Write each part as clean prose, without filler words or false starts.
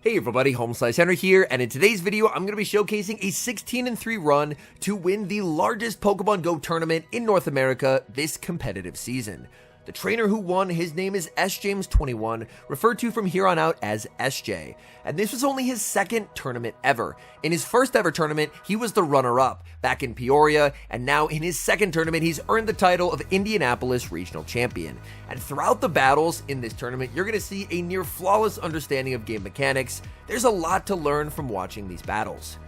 Hey everybody, HomeSliceHenry here, and in today's video, I'm going to be showcasing a 16-3 run to win the largest Pokemon Go tournament in North America this competitive season. The trainer who won, his name is SJames21, referred to from here on out as SJ, and this was only his second tournament ever. In his first ever tournament, he was the runner-up back in Peoria, and now in his second tournament, he's earned the title of Indianapolis Regional Champion. And throughout the battles in this tournament, you're going to see a near flawless understanding of game mechanics. There's a lot to learn from watching these battles.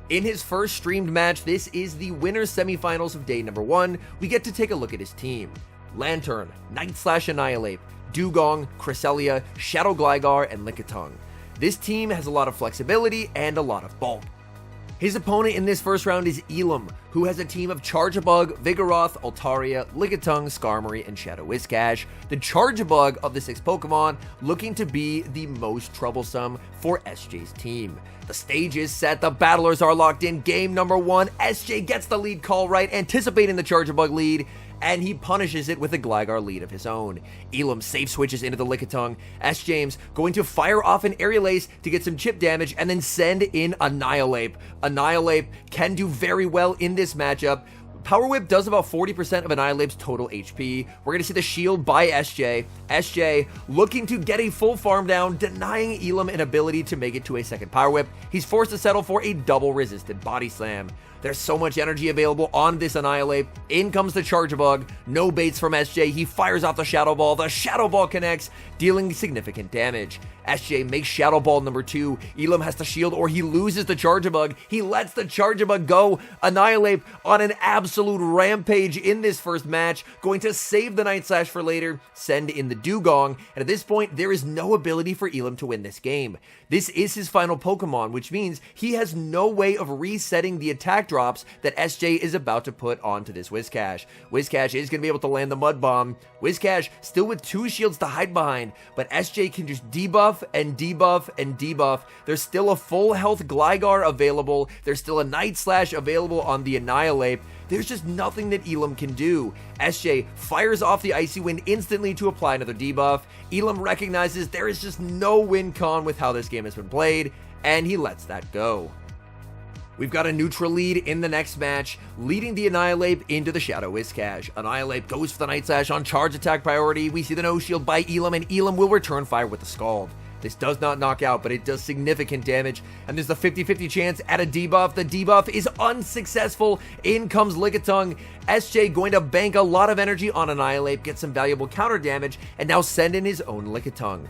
In his first streamed match, this is the winner's semifinals of day number 1, we get to take a look at his team. Lantern, Night/Annihilate, Dugong, Cresselia, Shadow Gligar, and Lickitung. This team has a lot of flexibility and a lot of bulk. His opponent in this first round is Elam, who has a team of Charjabug, Vigoroth, Altaria, Lickitung, Skarmory, and Shadow Whiscash. The Charjabug of the 6 Pokemon looking to be the most troublesome for SJ's team. The stage is set, the battlers are locked in, game number 1, SJ gets the lead call right, anticipating the Charjabug lead, and he punishes it with a Gligar lead of his own. Elam safe switches into the Lickitung. S-James going to fire off an Aerial Ace to get some chip damage and then send in Annihilate. Annihilate can do very well in this matchup. Power Whip does about 40% of Annihilate's total HP. We're going to see the shield by SJ. SJ looking to get a full farm down, denying Elam an ability to make it to a second Power Whip. He's forced to settle for a double resisted Body Slam. There's so much energy available on this Annihilate. In comes the Charjabug. No baits from SJ. He fires off the Shadow Ball. The Shadow Ball connects, dealing significant damage. SJ makes Shadow Ball number 2. Elam has to shield or he loses the Charjabug. He lets the Charjabug go. Annihilate on an absolute rampage in this first match. Going to save the Night Slash for later. Send in the Dugong. And at this point, there is no ability for Elam to win this game. This is his final Pokemon, which means he has no way of resetting the attack drops that SJ is about to put onto this Whiscash. Whiscash is going to be able to land the Mud Bomb. Whiscash still with 2 shields to hide behind, but SJ can just debuff and debuff and debuff. There's still a full health Gligar available. There's still a Night Slash available on the Annihilate. There's just nothing that Elam can do. SJ fires off the Icy Wind instantly to apply another debuff. Elam recognizes there is just no win con with how this game has been played, and he lets that go. We've got a neutral lead in the next match, leading the Annihilate into the Shadow Whiscash. Annihilate goes for the Night Slash on charge attack priority. We see the no shield by Elam, and Elam will return fire with the Scald. This does not knock out, but it does significant damage, and there's a 50-50 chance at a debuff. The debuff is unsuccessful. In comes Lickitung. SJ going to bank a lot of energy on Annihilate, get some valuable counter damage, and now send in his own Lickitung.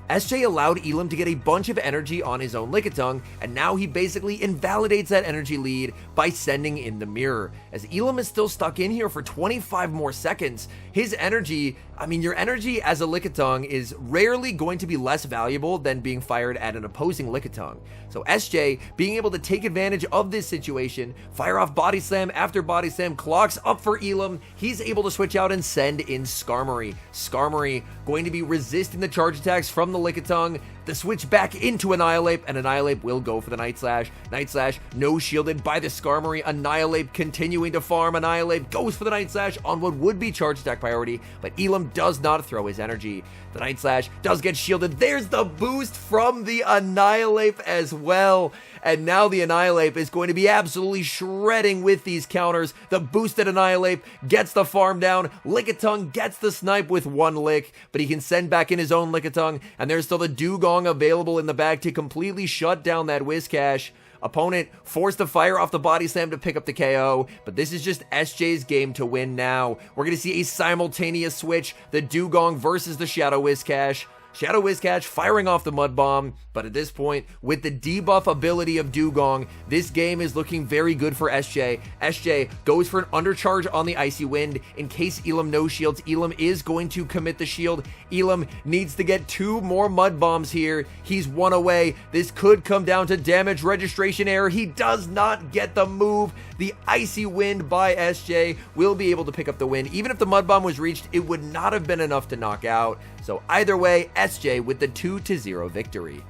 SJ allowed Elam to get a bunch of energy on his own Lickitung, and now he basically invalidates that energy lead by sending in the mirror. As Elam is still stuck in here for 25 more seconds, his energy, your energy as a Lickitung is rarely going to be less valuable than being fired at an opposing Lickitung. So SJ, being able to take advantage of this situation, fire off Body Slam after Body Slam, clocks up for Elam, he's able to switch out and send in Skarmory. Skarmory going to be resisting the charge attacks from the Lickitung, the switch back into Annihilate, and Annihilate will go for the Night Slash. Night Slash, no shielded by the Skarmory. Annihilate continuing to farm. Annihilate goes for the Night Slash on what would be charge attack priority, but Elam does not throw his energy. The Night Slash does get shielded. There's the boost from the Annihilate as well. And now the Annihilate is going to be absolutely shredding with these counters. The boosted Annihilate gets the farm down. Lickitung gets the snipe with 1 lick, but he can send back in his own Lickitung, and there's still the Dugong available in the back to completely shut down that Whiscash. Opponent forced to fire off the Body Slam to pick up the KO, but this is just SJ's game to win now. We're going to see a simultaneous switch, the Dugong versus the Shadow Whiscash. Shadow Whiscash firing off the Mud Bomb, but at this point, with the debuff ability of Dugong, this game is looking very good for SJ. SJ goes for an undercharge on the Icy Wind. In case Elam no shields, Elam is going to commit the shield. Elam needs to get 2 more Mud Bombs here. He's 1 away. This could come down to damage registration error. He does not get the move. The Icy Wind by SJ will be able to pick up the win. Even if the Mud Bomb was reached, it would not have been enough to knock out. So either way, SJ with the 2-0 victory.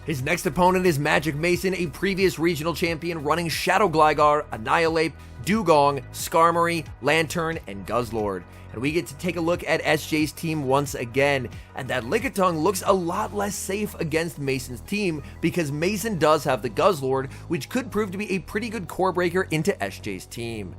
His next opponent is Magic Mason, a previous regional champion running Shadow Gligar, Annihilate, Dugong, Skarmory, Lantern, and Guzzlord. And we get to take a look at SJ's team once again, and that Lickitung looks a lot less safe against Mason's team because Mason does have the Guzzlord, which could prove to be a pretty good core breaker into SJ's team.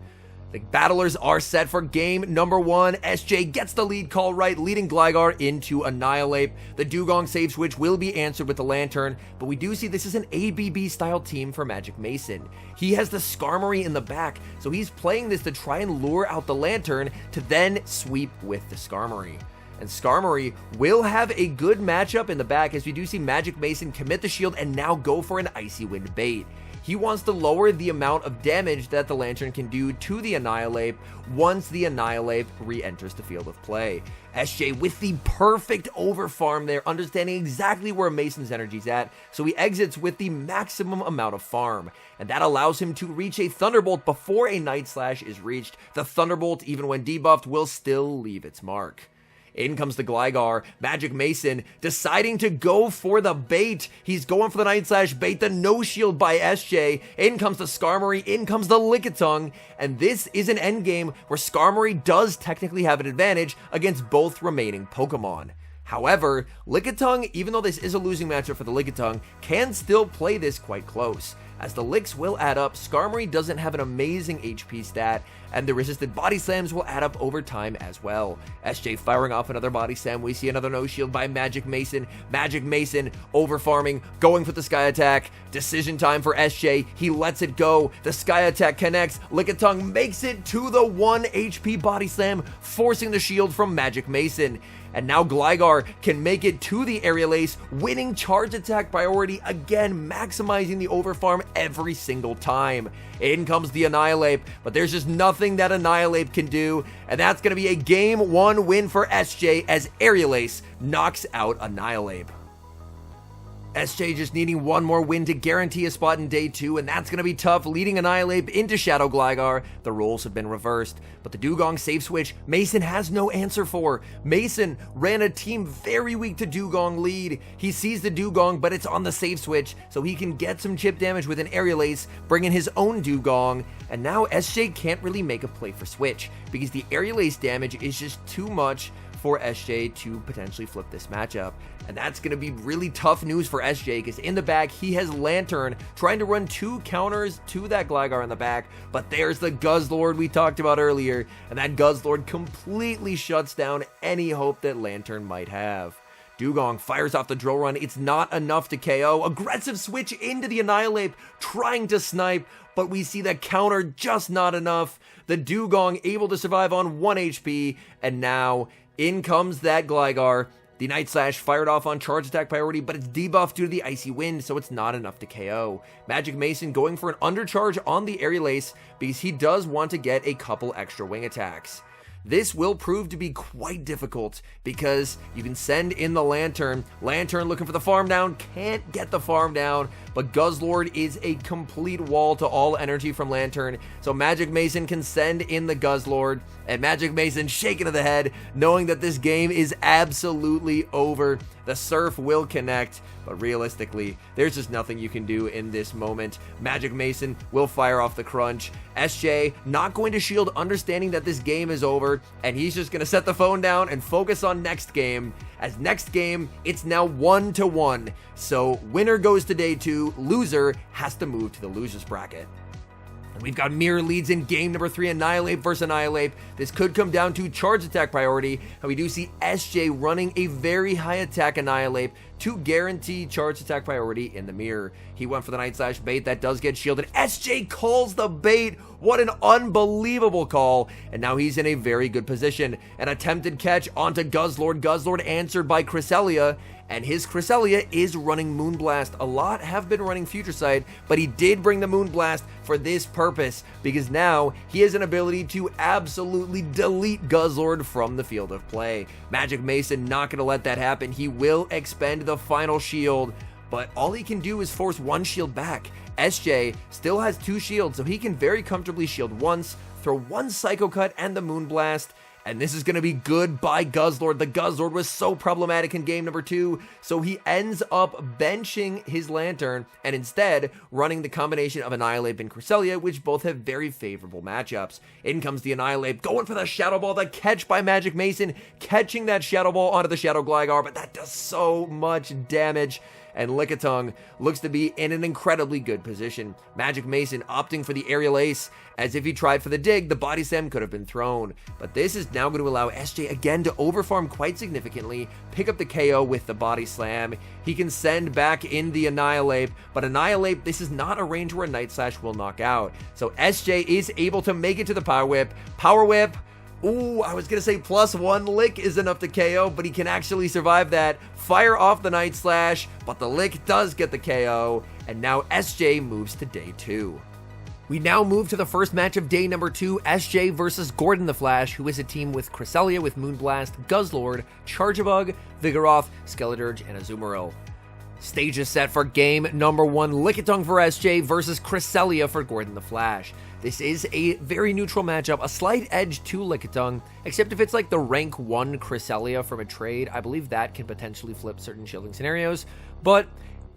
The battlers are set for game number 1. SJ gets the lead call right, leading Gligar into Annihilate. The Dugong save switch will be answered with the Lantern, but we do see this is an ABB style team for Magic Mason. He has the Skarmory in the back, so he's playing this to try and lure out the Lantern to then sweep with the Skarmory. And Skarmory will have a good matchup in the back as we do see Magic Mason commit the shield and now go for an Icy Wind bait. He wants to lower the amount of damage that the Lantern can do to the Annihilate once the Annihilate re-enters the field of play. SJ with the perfect overfarm there, understanding exactly where Mason's energy's at, so he exits with the maximum amount of farm, and that allows him to reach a Thunderbolt before a Night Slash is reached. The Thunderbolt, even when debuffed, will still leave its mark. In comes the Gligar, Magic Mason deciding to go for the bait. He's going for the Night Slash bait, the no shield by SJ. In comes the Skarmory, in comes the Lickitung, and this is an endgame where Skarmory does technically have an advantage against both remaining Pokemon. However, Lickitung, even though this is a losing matchup for the Lickitung, can still play this quite close. As the licks will add up, Skarmory doesn't have an amazing HP stat, and the resisted body slams will add up over time as well. SJ firing off another body slam, we see another no shield by Magic Mason. Magic Mason over farming, going for the Sky Attack. Decision time for SJ, he lets it go. The Sky Attack connects, Lickitung makes it to the 1 HP body slam, forcing the shield from Magic Mason. And now Gligar can make it to the Aerial Ace, winning charge attack priority, again maximizing the overfarm every single time. In comes the Annihilate, but there's just nothing that Annihilate can do, and that's going to be a game 1 win for SJ as Aerial Ace knocks out Annihilate. SJ just needing one more win to guarantee a spot in day 2, and that's going to be tough, leading Annihilate into Shadow Gligar. The roles have been reversed, but the Dugong save switch, Mason has no answer for. Mason ran a team very weak to Dugong lead. He sees the Dugong, but it's on the save switch, so he can get some chip damage with an Aerial Ace, bring in his own Dugong, and now SJ can't really make a play for switch, because the Aerial Ace damage is just too much for SJ to potentially flip this matchup. And that's going to be really tough news for SJ because in the back, he has Lantern trying to run 2 counters to that Gligar in the back, but there's the Guzzlord we talked about earlier, and that Guzzlord completely shuts down any hope that Lantern might have. Dugong fires off the Drill Run. It's not enough to KO. Aggressive switch into the Annihilate, trying to snipe, but we see the counter just not enough. The Dugong able to survive on 1 HP, and now in comes that Gligar. The Night Slash fired off on charge attack priority, but it's debuffed due to the Icy Wind, so it's not enough to KO. Magic Mason going for an undercharge on the Aerial Ace because he does want to get a couple extra wing attacks. This will prove to be quite difficult because you can send in the Lantern. Lantern looking for the farm down, can't get the farm down, but Guzzlord is a complete wall to all energy from Lantern, so Magic Mason can send in the Guzzlord, and Magic Mason shaking to the head, knowing that this game is absolutely over. The Surf will connect, but realistically, there's just nothing you can do in this moment. Magic Mason will fire off the Crunch. SJ not going to shield, understanding that this game is over, and he's just going to set the phone down and focus on next game. As next game, it's now 1-1. So winner goes to day 2, loser has to move to the losers bracket. And we've got mirror leads in game number 3, Annihilate versus Annihilate. This could come down to charge attack priority, and we do see SJ running a very high attack Annihilate to guarantee charge attack priority in the mirror. He went for the Night Slash bait, that does get shielded. SJ calls the bait. What an unbelievable call, and now he's in a very good position. An attempted catch onto Guzzlord. Guzzlord answered by Cresselia, and his Cresselia is running Moonblast. A lot have been running Future Sight, but he did bring the Moonblast for this purpose, because now he has an ability to absolutely delete Guzzlord from the field of play. Magic Mason not going to let that happen. He will expend the final shield, but all he can do is force 1 shield back. SJ still has 2 shields, so he can very comfortably shield once, throw 1 Psycho Cut and the Moonblast, And this is going to be good by Guzzlord. The Guzzlord was so problematic in game number 2, so he ends up benching his Lantern and instead running the combination of Annihilate and Cresselia, which both have very favorable matchups. In comes the Annihilate, going for the Shadow Ball, the catch by Magic Mason, catching that Shadow Ball onto the Shadow Gligar, but that does so much damage. And Lickitung looks to be in an incredibly good position. Magic Mason opting for the Aerial Ace, as if he tried for the dig, the Body Slam could have been thrown. But this is now going to allow SJ again to overfarm quite significantly, pick up the KO with the Body Slam. He can send back in the Annihilate, but Annihilate, this is not a range where Night Slash will knock out. So SJ is able to make it to the Power Whip. Power Whip. Ooh, I was going to say +1 Lick is enough to KO, but he can actually survive that. Fire off the Night Slash, but the Lick does get the KO, and now SJ moves to day 2. We now move to the first match of day number 2, SJ versus Gordon the Flash, who is a team with Cresselia with Moonblast, Guzzlord, Charjabug, Vigoroth, Skeledirge, and Azumarill. Stage is set for game number 1, Lickitung for SJ versus Cresselia for Gordon the Flash. This is a very neutral matchup, a slight edge to Lickitung, except if it's like the rank 1 Cresselia from a trade, I believe that can potentially flip certain shielding scenarios, but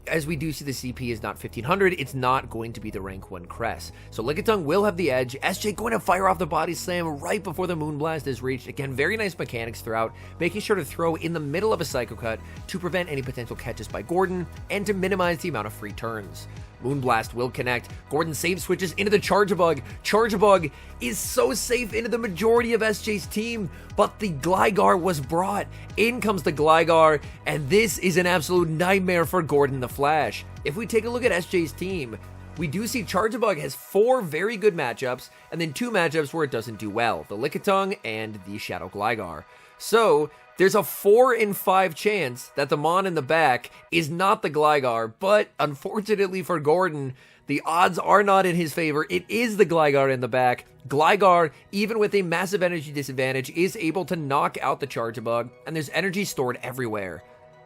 as we do see the CP is not 1500, it's not going to be the rank 1 Cress. So Lickitung will have the edge. SJ going to fire off the Body Slam right before the Moonblast is reached. Again, very nice mechanics throughout, making sure to throw in the middle of a Psycho Cut to prevent any potential catches by Gordon and to minimize the amount of free turns. Moonblast will connect. Gordon save switches into the Charjabug. Charjabug is so safe into the majority of SJ's team, but the Gligar was brought. In comes the Gligar, and this is an absolute nightmare for Gordon the Flash. If we take a look at SJ's team, we do see Charjabug has 4 very good matchups, and then 2 matchups where it doesn't do well, the Lickitung and the Shadow Gligar. So there's a 4 in 5 chance that the Mon in the back is not the Gligar, but unfortunately for Gordon, the odds are not in his favor. It is the Gligar in the back. Gligar, even with a massive energy disadvantage, is able to knock out the Charjabug, and there's energy stored everywhere.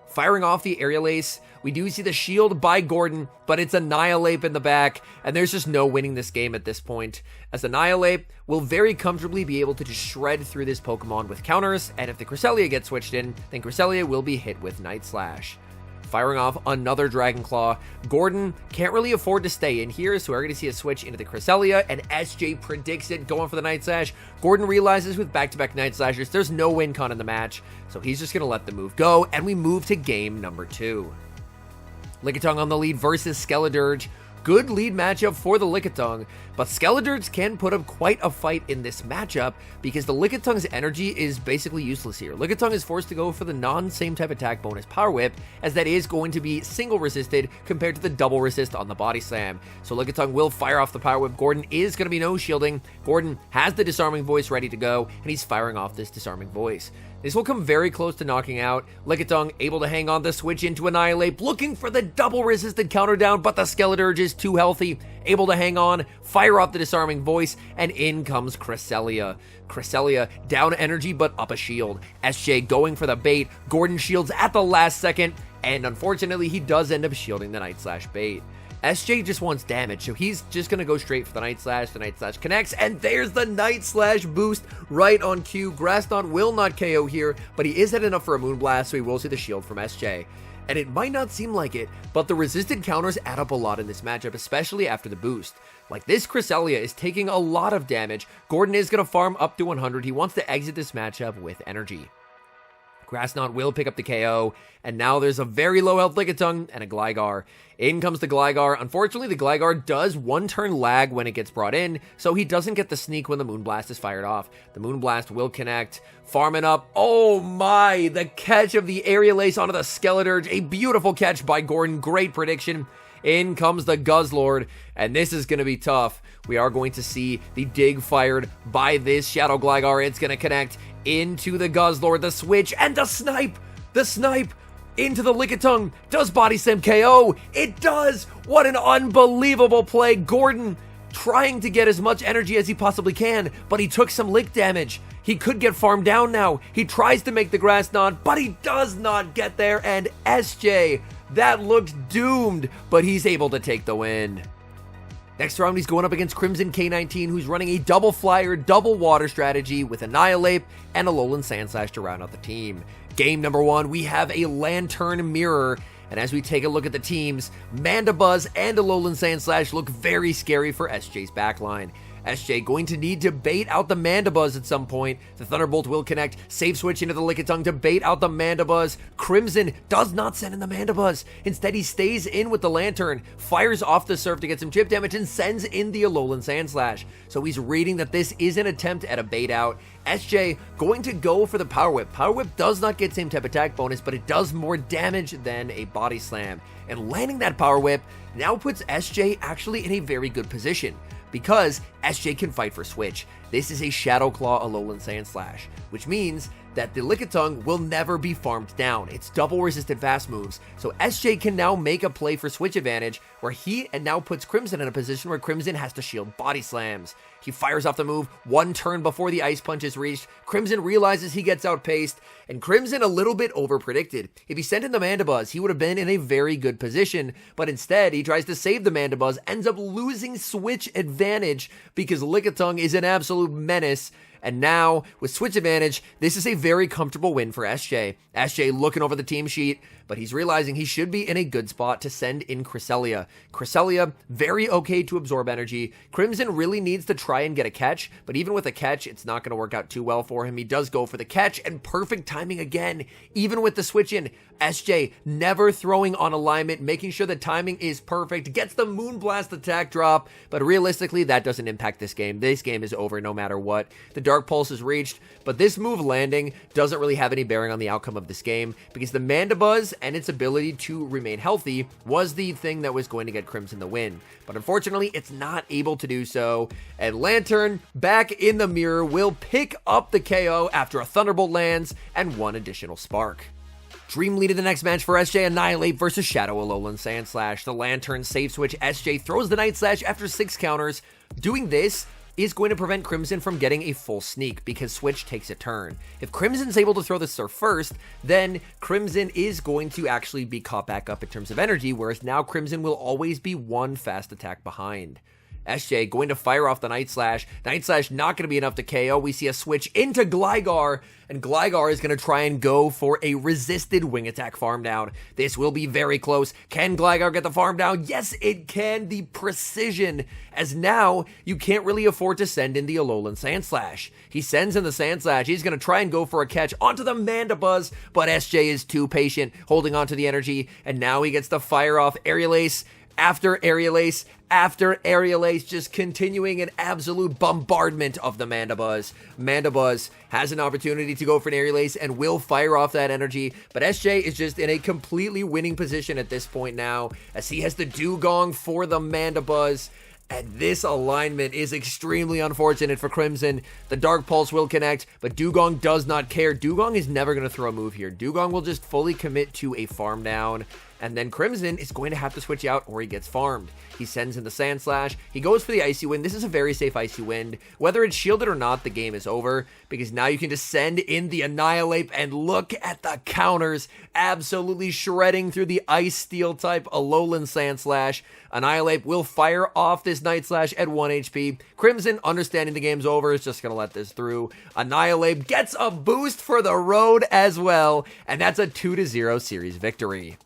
Firing off the Aerial Ace, we do see the shield by Gordon, but it's Annihilate in the back, and there's just no winning this game at this point, as Annihilate will very comfortably be able to just shred through this Pokemon with counters, and if the Cresselia gets switched in, then Cresselia will be hit with Night Slash. Firing off another Dragon Claw. Gordon can't really afford to stay in here, so we're going to see a switch into the Cresselia, and SJ predicts it, going for the Night Slash. Gordon realizes with back-to-back Night Slashers, there's no win con in the match, so he's just going to let the move go, and we move to game number 2. Lickitung on the lead versus Skeledirge. Good lead matchup for the Lickitung, but Skeledirge can put up quite a fight in this matchup because the Lickitung's energy is basically useless here. Lickitung is forced to go for the non-same type attack bonus Power Whip, as that is going to be single resisted compared to the double resist on the Body Slam. So Lickitung will fire off the Power Whip. Gordon is going to be no shielding. Gordon has the Disarming Voice ready to go, and he's firing off this Disarming Voice. This will come very close to knocking out. Lickitung able to hang on the switch into Annihilate, looking for the double resisted counter down, but the Skeledirge is too healthy. Able to hang on, fire off the Disarming Voice, and in comes Cresselia. Cresselia down energy, but up a shield. SJ going for the bait. Gordon shields at the last second, and unfortunately, he does end up shielding the Night Slash bait. SJ just wants damage, so he's just going to go straight for the Night Slash. The Night Slash connects, and there's the Night Slash boost right on cue. Grass Knot will not KO here, but he is heading up for a Moonblast, so he will see the shield from SJ. And it might not seem like it, but the resisted counters add up a lot in this matchup, especially after the boost. Like, this Cresselia is taking a lot of damage. Gordon is going to farm up to 100. He wants to exit this matchup with energy. Grass Knot will pick up the KO, and now there's a very low health Lickitung and a Gligar. In comes the Gligar. Unfortunately, the Gligar does 1 turn lag when it gets brought in, so he doesn't get the sneak when the Moonblast is fired off. The Moonblast will connect, farming up. Oh my, the catch of the Aerial Ace onto the Skeledirge. A beautiful catch by Gordon, great prediction. In comes the Guzzlord, and this is going to be tough. We are going to see the dig fired by this Shadow Gligar. It's going to connect into the Guzzlord, the switch, and the snipe! The snipe into the Lickitung. Does Body Slam KO? It does! What an unbelievable play. Gordon trying to get as much energy as he possibly can, but he took some lick damage. He could get farmed down now. He tries to make the Grass Knot, but he does not get there, and SJ, that looks doomed, but he's able to take the win. Next round, he's going up against Crimson K19, who's running a double flyer, double water strategy with Annihilate and Alolan Sandslash to round out the team. Game number 1, we have a Lantern Mirror, and as we take a look at the teams, Mandibuzz and Alolan Sandslash look very scary for SJ's backline. SJ going to need to bait out the Mandibuzz at some point. The Thunderbolt will connect. Safe switch into the Lickitung to bait out the Mandibuzz. Crimson does not send in the Mandibuzz. Instead, he stays in with the Lantern, fires off the Surf to get some chip damage, and sends in the Alolan Sandslash. So he's reading that this is an attempt at a bait out. SJ going to go for the Power Whip. Power Whip does not get same type attack bonus, but it does more damage than a Body Slam. And landing that Power Whip now puts SJ actually in a very good position, because SJ can fight for switch. This is a Shadow Claw Alolan Sandslash, which means that the Lickitung will never be farmed down. It's double resisted fast moves, so SJ can now make a play for switch advantage, where he now puts Crimson in a position where Crimson has to shield Body Slams. He fires off the move one turn before the Ice Punch is reached. Crimson realizes he gets outpaced, and Crimson a little bit overpredicted. If he sent in the Mandibuzz, he would have been in a very good position, but instead he tries to save the Mandibuzz, ends up losing switch advantage because Lickitung is an absolute menace. And now, with switch advantage, this is a very comfortable win for SJ. SJ looking over the team sheet, but he's realizing he should be in a good spot to send in Cresselia. Cresselia, very okay to absorb energy. Crimson really needs to try and get a catch, but even with a catch, it's not going to work out too well for him. He does go for the catch, and perfect timing again, even with the switch in. SJ never throwing on alignment, making sure the timing is perfect, gets the Moonblast attack drop, but realistically, that doesn't impact this game. This game is over no matter what. The Dark Pulse is reached, but this move landing doesn't really have any bearing on the outcome of this game, because the Mandibuzz and its ability to remain healthy was the thing that was going to get Crimson the win. But unfortunately, it's not able to do so, and Lantern, back in the mirror, will pick up the KO after a Thunderbolt lands and one additional Spark. Dream lead in the next match for SJ, Annihilate versus Shadow Alolan Sandslash. The Lantern safe switch, SJ throws the Night Slash after 6 counters. Doing this is going to prevent Crimson from getting a full sneak because switch takes a turn. If Crimson's able to throw the Surf first, then Crimson is going to actually be caught back up in terms of energy, whereas now Crimson will always be one fast attack behind. SJ going to fire off the Night Slash. Night Slash not going to be enough to KO. We see a switch into Gligar, and Gligar is going to try and go for a resisted wing attack farm down. This will be very close. Can Gligar get the farm down? Yes, it can. The precision, as now you can't really afford to send in the Alolan Sandslash. He sends in the Sandslash. He's going to try and go for a catch onto the Mandibuzz, but SJ is too patient, holding on to the energy, and now he gets to fire off Aerial Ace after Aerial Ace after Aerial Ace, just continuing an absolute bombardment of the Mandibuzz. Mandibuzz has an opportunity to go for an Aerial Ace and will fire off that energy, but SJ is just in a completely winning position at this point now, as he has the Dugong for the Mandibuzz. And this alignment is extremely unfortunate for Crimson. The Dark Pulse will connect, but Dugong does not care. Dugong is never going to throw a move here. Dugong will just fully commit to a farm down, and then Crimson is going to have to switch out or he gets farmed. He sends in the Sandslash. He goes for the Icy Wind. This is a very safe Icy Wind. Whether it's shielded or not, the game is over, because now you can just send in the Annihilate, and look at the counters. Absolutely shredding through the Ice Steel type Alolan Sandslash. Annihilate will fire off this Night Slash at 1 HP. Crimson, understanding the game's over, is just going to let this through. Annihilate gets a boost for the road as well, and that's a 2-0 series victory.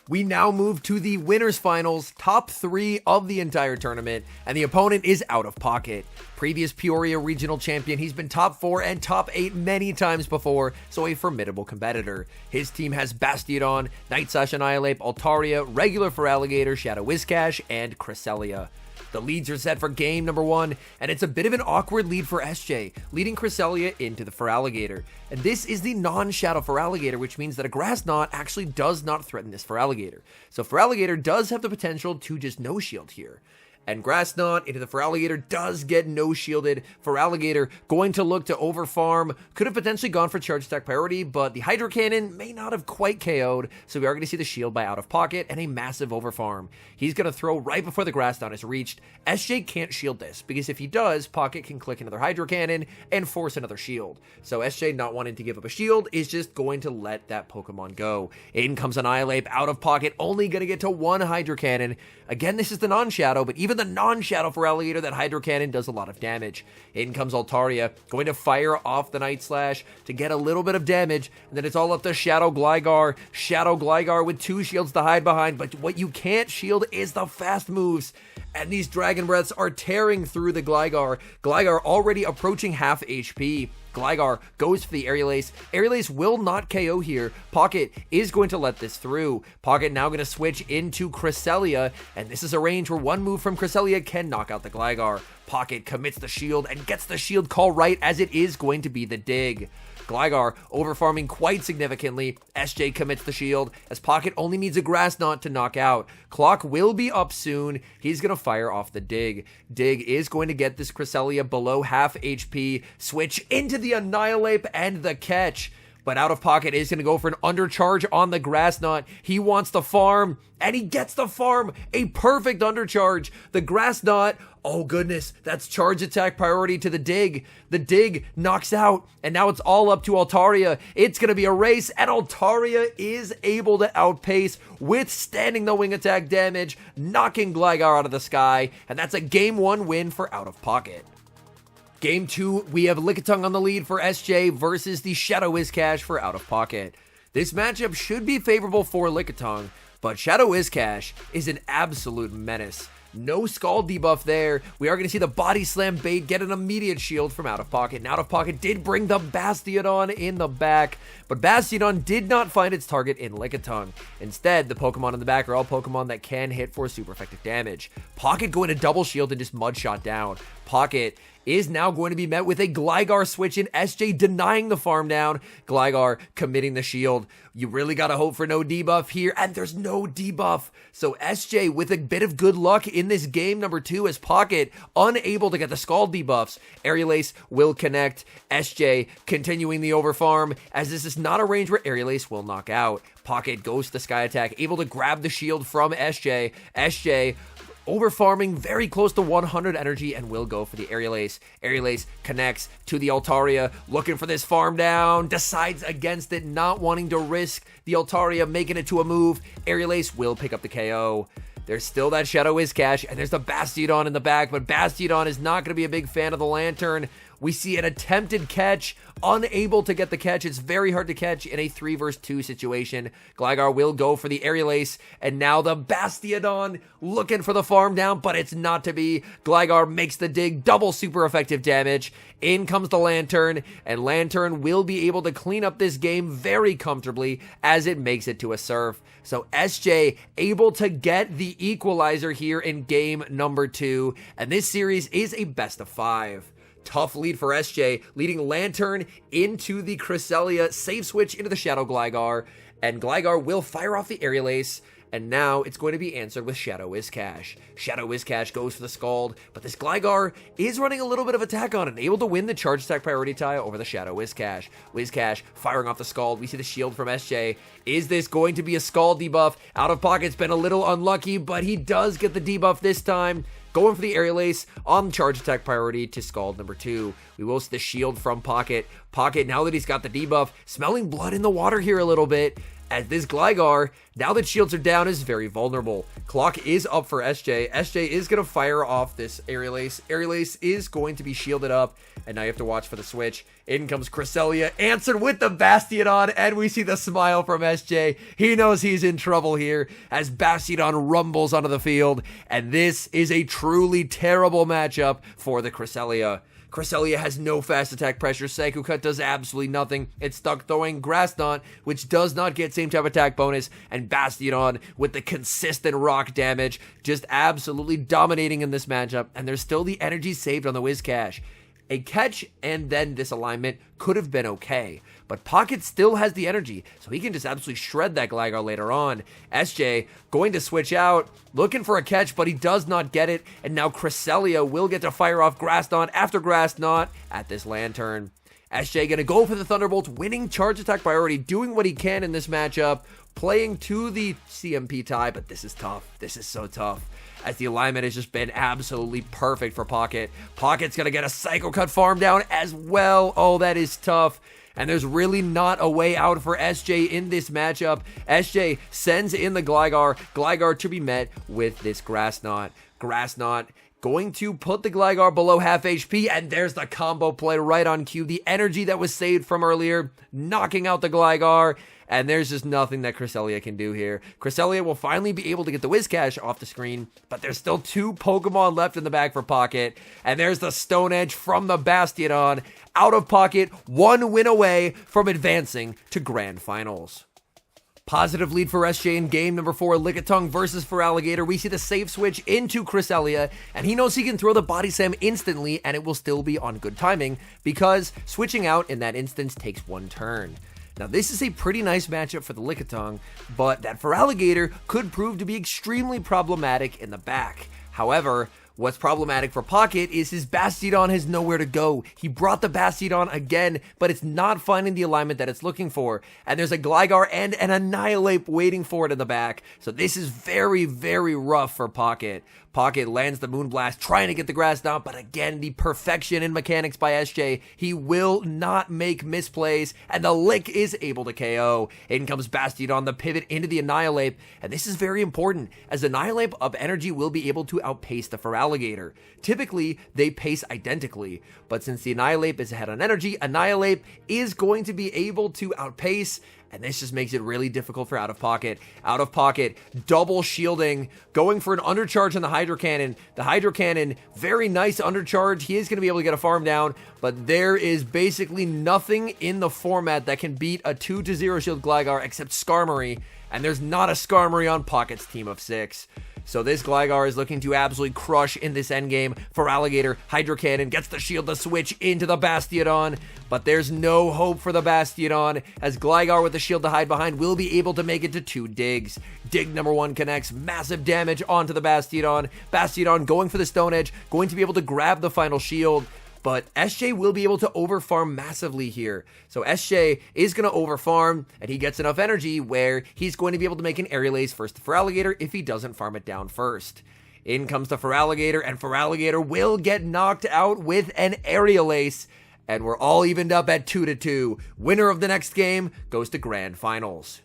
We now move to the winners finals, top 3 of the entire tournament, and the opponent is Out of Pocket. Previous Peoria regional champion, he's been top 4 and top 8 many times before, so a formidable competitor. His team has Bastiodon, Night Slash Annihilate, Altaria, regular Feraligatr, Shadow Whiscash, and Cresselia. The leads are set for game number 1, and it's a bit of an awkward lead for SJ, leading Cresselia into the Feraligatr. And this is the non-Shadow Feraligatr, which means that a Grass Knot actually does not threaten this Feraligatr. So Feraligatr does have the potential to just no-shield here. And Grass Knot into the Feraligatr does get no-shielded. Feraligatr going to look to overfarm. Could have potentially gone for charge attack priority, but the Hydro Cannon may not have quite KO'd, so we are going to see the shield by Out of Pocket and a massive overfarm. He's going to throw right before the Grass Knot is reached. SJ can't shield this, because if he does, Pocket can click another Hydro Cannon and force another shield. So SJ, not wanting to give up a shield, is just going to let that Pokemon go. In comes Annihilate. Out of Pocket only going to get to 1 Hydro Cannon. Again, this is the non-Shadow, but even even the non-Shadow for Alligator, that Hydro Cannon does a lot of damage. In comes Altaria, going to fire off the Night Slash to get a little bit of damage, and then it's all up to Shadow Gligar. Shadow Gligar with 2 shields to hide behind, but what you can't shield is the fast moves. And these Dragon Breaths are tearing through the Gligar. Gligar already approaching half HP. Gligar goes for the Aerial Ace. Aerial Ace will not KO here. Pocket is going to let this through. Pocket now going to switch into Cresselia, and this is a range where one move from Cresselia can knock out the Gligar. Pocket commits the shield and gets the shield call right, as it is going to be the dig. Gligar overfarming quite significantly. SJ commits the shield, as Pocket only needs a Grass Knot to knock out. Clock will be up soon. He's going to fire off the dig. Dig is going to get this Cresselia below half HP. Switch into the Annihilate and the catch. But Out of Pocket is going to go for an undercharge on the Grass Knot. He wants the farm, and he gets the farm. A perfect undercharge. The Grass Knot, oh goodness, that's charge attack priority to the dig. The dig knocks out, and now it's all up to Altaria. It's going to be a race, and Altaria is able to outpace, withstanding the wing attack damage, knocking Gligar out of the sky, and that's a Game 1 win for Out of Pocket. Game 2, we have Lickitung on the lead for SJ versus the Shadow Whiscash for Out of Pocket. This matchup should be favorable for Lickitung, but Shadow Whiscash is an absolute menace. No Scald debuff there. We are going to see the Body Slam bait get an immediate shield from Out of Pocket. And Out of Pocket did bring the Bastiodon in the back, but Bastiodon did not find its target in Lickitung. Instead, the Pokemon in the back are all Pokemon that can hit for super effective damage. Pocket going to double shield and just mud shot down. Pocket is now going to be met with a Gligar switch in, SJ denying the farm down. Gligar committing the shield. You really got to hope for no debuff here, and there's no debuff. So SJ with a bit of good luck in this game number 2 as Pocket unable to get the Scald debuffs. Aerial Ace will connect. SJ continuing the overfarm, as this is not a range where Aerial Ace will knock out. Pocket goes to Sky Attack, able to grab the shield from SJ. SJ overfarming very close to 100 energy and will go for the Aerial Ace. Aerial Ace connects to the Altaria, looking for this farm down, decides against it, not wanting to risk the Altaria making it to a move. Aerial Ace will pick up the KO. There's still that Shadow Whiscash, and there's the Bastiodon in the back, but Bastiodon is not going to be a big fan of the Lantern. We see an attempted catch, unable to get the catch. It's very hard to catch in a 3 vs 2 situation. Gligar will go for the Aerial Ace, and now the Bastiodon looking for the farm down, but it's not to be. Gligar makes the dig, double super effective damage. In comes the Lantern, and Lantern will be able to clean up this game very comfortably as it makes it to a Surf. So SJ able to get the equalizer here in game number 2, and this series is a best of 5. Tough lead for SJ, leading Lantern into the Cresselia, safe switch into the Shadow Gligar, and Gligar will fire off the Aerial Ace, and now it's going to be answered with Shadow Whiscash. Shadow Whiscash goes for the Scald, but this Gligar is running a little bit of attack on it, able to win the charge attack priority tie over the Shadow Whiscash. Whiscash firing off the Scald. We see the shield from SJ. Is this going to be a Scald debuff? Out of Pocket's been a little unlucky, but he does get the debuff this time. Going for the Aerial Ace on charge attack priority to Scald number 2. We will see the shield from Pocket. Pocket, now that he's got the debuff, smelling blood in the water here a little bit, as this Gligar, now that shields are down, is very vulnerable. Clock is up for SJ. SJ is going to fire off this Aerial Ace. Aerial Ace is going to be shielded up, and now you have to watch for the switch. In comes Cresselia, answered with the Bastiodon, and we see the smile from SJ. He knows he's in trouble here as Bastiodon rumbles onto the field, and this is a truly terrible matchup for the Cresselia. Cresselia has no fast attack pressure. Psycho Cut does absolutely nothing. It's stuck throwing Grass Knot, which does not get same type attack bonus, and Bastiodon with the consistent rock damage, just absolutely dominating in this matchup, and there's still the energy saved on the Whiscash. A catch and then this alignment could have been okay, but Pocket still has the energy, so he can just absolutely shred that Gligar later on. SJ going to switch out, looking for a catch, but he does not get it, and now Cresselia will get to fire off Grass Knot after Grass Knot at this Lantern. SJ gonna go for the Thunderbolt, winning charge attack priority, doing what he can in this matchup, playing to the CMP tie, but this is tough. This is so tough, as the alignment has just been absolutely perfect for Pocket. Pocket's gonna get a Psycho Cut farm down as well. Oh, that is tough. And there's really not a way out for SJ in this matchup. SJ sends in the Gligar to be met with this Grass Knot. Grass Knot, going to put the Gligar below half HP, and there's the combo play right on cue. The energy that was saved from earlier, knocking out the Gligar, and there's just nothing that Cresselia can do here. Cresselia will finally be able to get the Whiscash off the screen, but there's still 2 Pokemon left in the bag for Pocket, and there's the Stone Edge from the Bastiodon. Out of Pocket, 1 win away from advancing to Grand Finals. Positive lead for SJ in game number 4, Lickitung versus Feraligatr. We see the safe switch into Cresselia, and he knows he can throw the Body Slam instantly, and it will still be on good timing, because switching out in that instance takes 1 turn. Now, this is a pretty nice matchup for the Lickitung, but that Feraligatr could prove to be extremely problematic in the back. However, what's problematic for Pocket is his Bastiodon has nowhere to go. He brought the Bastiodon again, but it's not finding the alignment that it's looking for. And there's a Gligar and an Annihilate waiting for it in the back. So this is very, very rough for Pocket. Pocket lands the Moonblast, trying to get the Grass Knot, but again, the perfection in mechanics by SJ. He will not make misplays, and the Lick is able to KO. In comes Bastiodon, the pivot into the Annihilate, and this is very important, as Annihilate up energy will be able to outpace the Feraligatr. Typically, they pace identically, but since the Annihilate is ahead on energy, Annihilate is going to be able to outpace, and this just makes it really difficult for Out of Pocket. Out of Pocket, double shielding, going for an undercharge on the Hydro Cannon. The Hydro Cannon, very nice undercharge. He is going to be able to get a farm down, but there is basically nothing in the format that can beat a 2-0 shield Gligar except Skarmory, and there's not a Skarmory on Pocket's team of 6. So this Gligar is looking to absolutely crush in this endgame. Feraligatr, Hydro Cannon, gets the shield to switch into the Bastiodon, but there's no hope for the Bastiodon, as Gligar with the shield to hide behind will be able to make it to 2 digs. Dig number 1 connects, massive damage onto the Bastiodon. Bastiodon going for the Stone Edge, going to be able to grab the final shield, but SJ will be able to overfarm massively here. So SJ is going to overfarm, and he gets enough energy where he's going to be able to make an Aerial Ace first to Feraligatr if he doesn't farm it down first. In comes the Feraligatr, and Feraligatr will get knocked out with an Aerial Ace, and we're all evened up at 2-2. Winner of the next game goes to Grand Finals.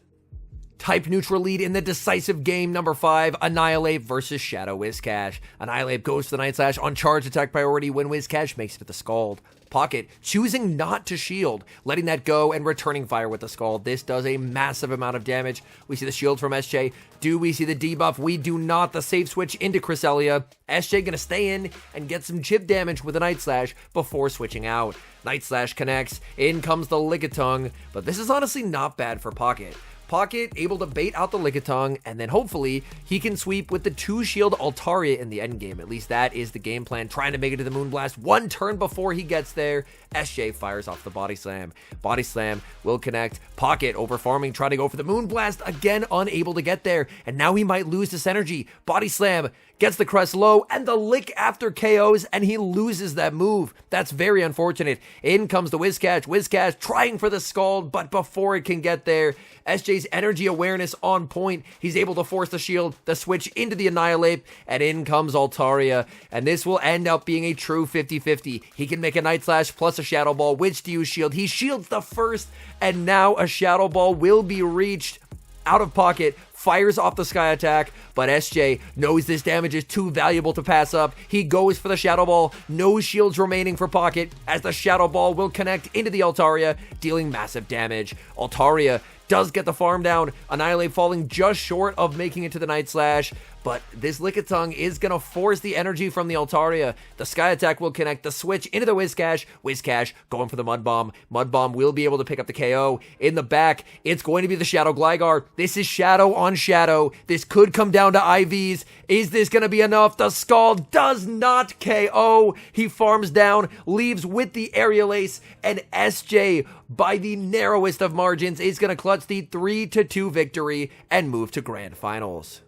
Type neutral lead in the decisive game number 5, Annihilate versus Shadow Whiscash. Annihilate goes to the Night Slash on charge attack priority when Whiscash makes it to the Scald. Pocket choosing not to shield, letting that go and returning fire with the Scald. This does a massive amount of damage. We see the shield from SJ. Do we see the debuff? We do not. The safe switch into Cresselia. SJ gonna stay in and get some chip damage with the Night Slash before switching out. Night Slash connects. In comes the Lickitung, but this is honestly not bad for Pocket. Pocket able to bait out the Lickitung, and then hopefully he can sweep with the 2-shield Altaria in the endgame. At least that is the game plan, trying to make it to the Moonblast 1 turn before he gets there. SJ fires off the Body Slam. Body Slam will connect. Pocket overfarming, trying to go for the Moonblast, again unable to get there, and now he might lose this energy. Body Slam gets the crest low, and the Lick after KOs, and he loses that move. That's very unfortunate. In comes the Whiscash. Whiscash trying for the Scald, but before it can get there, SJ's energy awareness on point. He's able to force the shield, the switch into the Annihilate, and in comes Altaria. And this will end up being a true 50-50. He can make a Night Slash plus a Shadow Ball. Which do you shield? He shields the first, and now a Shadow Ball will be reached. Out of Pocket, fires off the Sky Attack, but SJ knows this damage is too valuable to pass up. He goes for the Shadow Ball. No shields remaining for Pocket, as the Shadow Ball will connect into the Altaria, dealing massive damage. Altaria does get the farm down. Annihilate falling just short of making it to the Night Slash, but this Lickitung is going to force the energy from the Altaria. The Sky Attack will connect, the switch into the Whiscash. Whiscash going for the Mud Bomb. Mud Bomb will be able to pick up the KO. In the back, it's going to be the Shadow Gligar. This is Shadow on Shadow. This could come down to IVs. Is this going to be enough? The Scald does not KO. He farms down, leaves with the Aerial Ace, and SJ, by the narrowest of margins, is going to clutch the 3-2 victory and move to Grand Finals.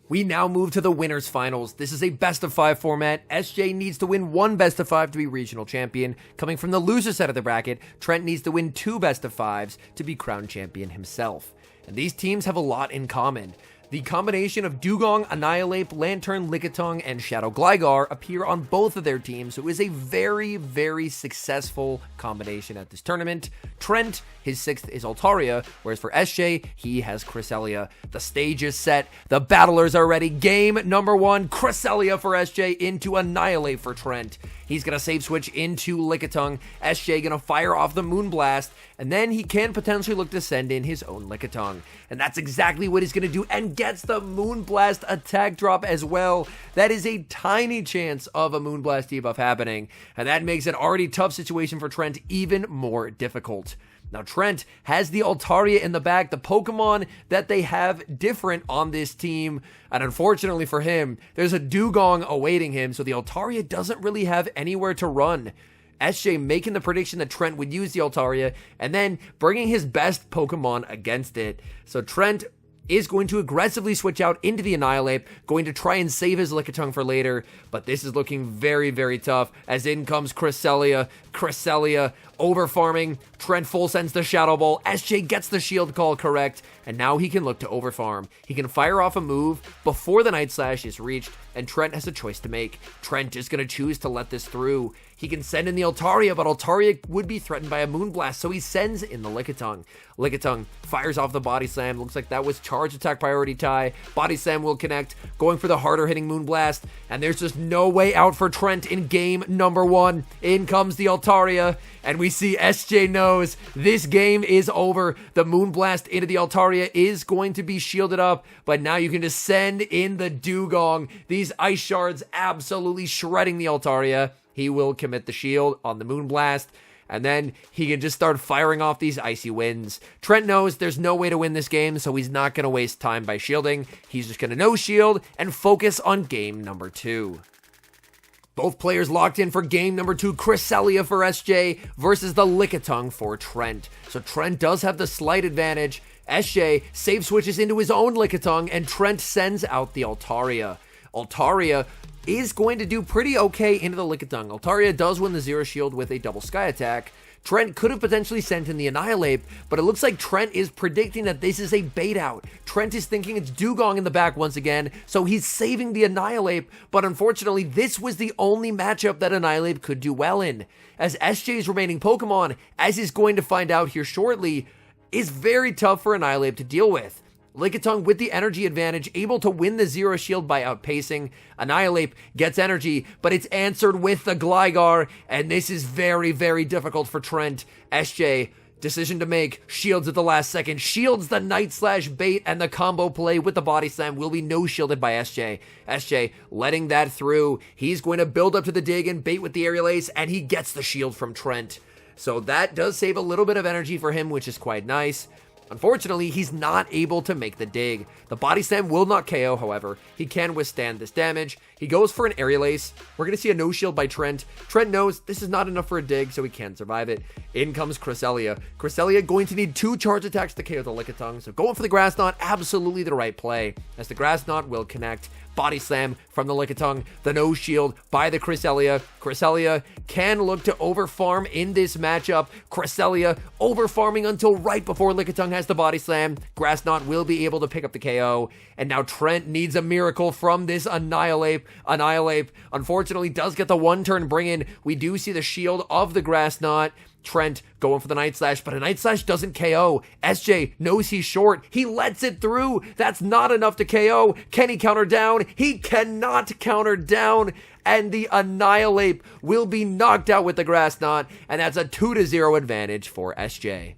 We now move to the winners finals. This is a best of 5 format. SJ needs to win 1 best of 5 to be regional champion. Coming from the loser side of the bracket, Trent needs to win 2 best of 5s to be crowned champion himself. And these teams have a lot in common. The combination of Dugong, Annihilate, Lantern, Lickitung, and Shadow Gligar appear on both of their teams, so it is a very, very successful combination at this tournament. Trent, his 6th is Altaria, whereas for SJ, he has Cresselia. The stage is set, the battlers are ready. Game number 1, Cresselia for SJ into Annihilate for Trent. He's going to save switch into Lickitung. SJ going to fire off the Moonblast, and then he can potentially look to send in his own Lickitung. And that's exactly what he's going to do, and gets the Moonblast attack drop as well. That is a tiny chance of a Moonblast debuff happening, and that makes an already tough situation for Trent even more difficult. Now, Trent has the Altaria in the back, the Pokemon that they have different on this team. And unfortunately for him, there's a Dugong awaiting him, so the Altaria doesn't really have anywhere to run. SJ making the prediction that Trent would use the Altaria, and then bringing his best Pokemon against it. So Trent is going to aggressively switch out into the Annihilate, going to try and save his Lickitung for later, but this is looking very, very tough, as in comes Cresselia. Cresselia over farming. Trent full sends the Shadow Ball. SJ gets the Shield Call correct, and now he can look to over farm. He can fire off a move before the Night Slash is reached, and Trent has a choice to make. Trent is going to choose to let this through. He can send in the Altaria, but Altaria would be threatened by a Moonblast, so he sends in the Lickitung. Lickitung fires off the Body Slam. Looks like that was charge attack priority tie. Body Slam will connect, going for the harder hitting Moonblast, and there's just no way out for Trent in game number 1. In comes the Altaria, and we see SJ knows this game is over. The Moonblast into the Altaria is going to be shielded up, but now you can just send in the Dugong. These Ice Shards absolutely shredding the Altaria. He will commit the shield on the Moonblast, and then he can just start firing off these Icy Winds. Trent knows there's no way to win this game, so he's not going to waste time by shielding. He's just going to no shield and focus on game number 2. Both players locked in for game number 2, Cresselia for SJ versus the Lickitung for Trent. So Trent does have the slight advantage. SJ save switches into his own Lickitung, and Trent sends out the Altaria. Altaria is going to do pretty okay into the Lickitung. Altaria does win the Zero Shield with a double Sky Attack. Trent could have potentially sent in the Annihilate, but it looks like Trent is predicting that this is a bait out. Trent is thinking it's Dugong in the back once again, so he's saving the Annihilate, but unfortunately, this was the only matchup that Annihilate could do well in, as SJ's remaining Pokemon, as he's going to find out here shortly, is very tough for Annihilate to deal with. Lickitung with the energy advantage, able to win the Zero Shield by outpacing. Annihilate gets energy, but it's answered with the Gligar, and this is very, very difficult for Trent. SJ, decision to make, shields at the last second, shields the Night Slash bait, and the combo play with the Body Slam will be no shielded by SJ. SJ letting that through. He's going to build up to the dig and bait with the Aerial Ace, and he gets the shield from Trent. So that does save a little bit of energy for him, which is quite nice. Unfortunately, he's not able to make the dig. The Body Slam will not KO, however. He can withstand this damage. He goes for an Aerial Ace. We're going to see a no shield by Trent. Trent knows this is not enough for a dig, so he can't survive it. In comes Cresselia. Cresselia going to need 2 charge attacks to KO the Lickitung, so going for the Grass Knot, absolutely the right play, as the Grass Knot will connect. Body Slam from the Lickitung, the no shield by the Cresselia. Cresselia can look to overfarm in this matchup. Cresselia overfarming until right before Lickitung has the Body Slam. Grass Knot will be able to pick up the KO, and now Trent needs a miracle from this Annihilate. Annihilate, unfortunately, does get the 1-turn bring in. We do see the shield of the Grass Knot. Trent going for the Night Slash, but a Night Slash doesn't KO. SJ knows he's short. He lets it through. That's not enough to KO. Can he counter down? He cannot counter down. And the Annihilate will be knocked out with the Grass Knot, and that's a 2-0 advantage for SJ.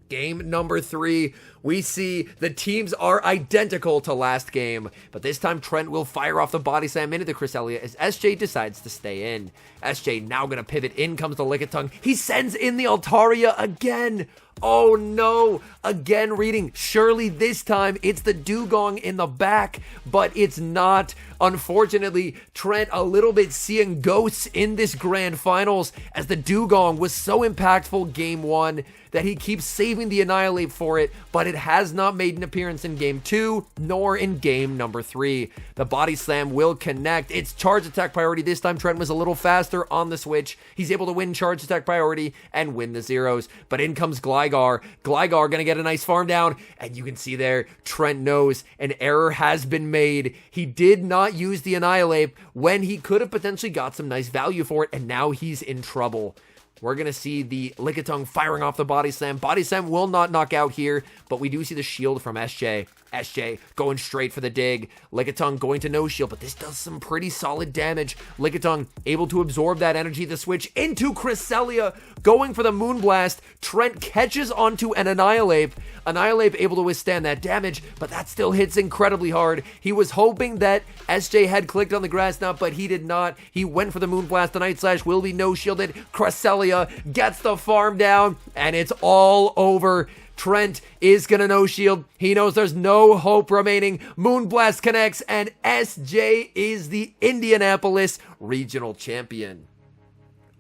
Game number 3, we see the teams are identical to last game, but this time Trent will fire off the Body Slam into the Cresselia as SJ decides to stay in. SJ now going to pivot. In comes the Lickitung. He sends in the Altaria again. Oh no, again reading. Surely this time it's the Dugong in the back, but it's not. Unfortunately, Trent a little bit seeing ghosts in this grand finals, as the Dugong was so impactful game 1 that he keeps saving the Annihilate for it, but it has not made an appearance in game 2, nor in game number 3. The Body Slam will connect. It's charge attack priority. This time Trent was a little faster on the switch. He's able to win charge attack priority and win the zeros, but in comes Gligar. Gligar. Gligar gonna get a nice farm down, and you can see there, Trent knows an error has been made. He did not use the Annihilate when he could have potentially got some nice value for it, and now he's in trouble. We're going to see the Lickitung firing off the Body Slam. Body Slam will not knock out here, but we do see the shield from SJ. SJ going straight for the dig. Lickitung going to no shield, but this does some pretty solid damage. Lickitung able to absorb that energy, the switch into Cresselia, going for the Moonblast. Trent catches onto an Annihilate. Annihilate able to withstand that damage, but that still hits incredibly hard. He was hoping that SJ had clicked on the grass knot, but he did not. He went for the Moonblast. The Night Slash will be no shielded. Cresselia gets the farm down, and it's all over. Trent is gonna no shield. He knows there's no hope remaining. Moonblast connects, and SJ is the Indianapolis regional champion.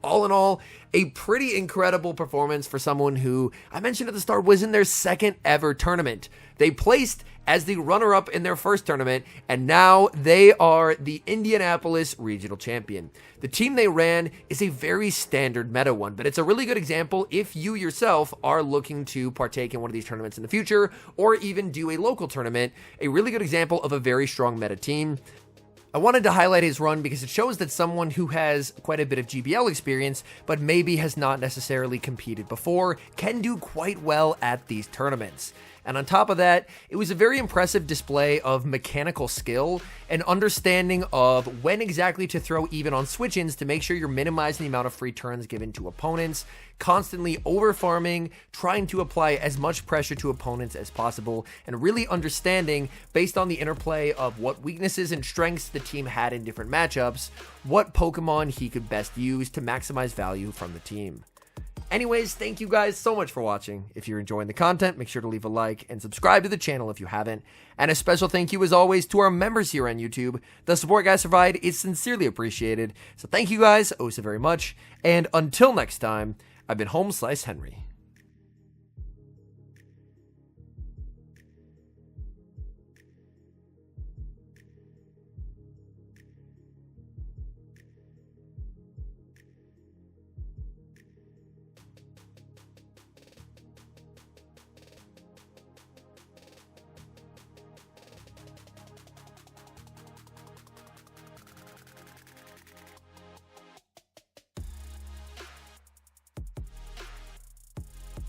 All in all, a pretty incredible performance for someone who, I mentioned at the start, was in their second ever tournament. They placed as the runner-up in their first tournament, and now they are the Indianapolis regional champion. The team they ran is a very standard meta one, but it's a really good example if you yourself are looking to partake in one of these tournaments in the future, or even do a local tournament. A really good example of a very strong meta team. I wanted to highlight his run because it shows that someone who has quite a bit of GBL experience, but maybe has not necessarily competed before, can do quite well at these tournaments. And on top of that, it was a very impressive display of mechanical skill and understanding of when exactly to throw even on switch-ins to make sure you're minimizing the amount of free turns given to opponents, constantly over-farming, trying to apply as much pressure to opponents as possible, and really understanding, based on the interplay of what weaknesses and strengths the team had in different matchups, what Pokemon he could best use to maximize value from the team. Anyways, thank you guys so much for watching. If you're enjoying the content, make sure to leave a like and subscribe to the channel if you haven't. And a special thank you as always to our members here on YouTube. The support guys provide is sincerely appreciated. So thank you guys oh so very much. And until next time, I've been HomeSliceHenry.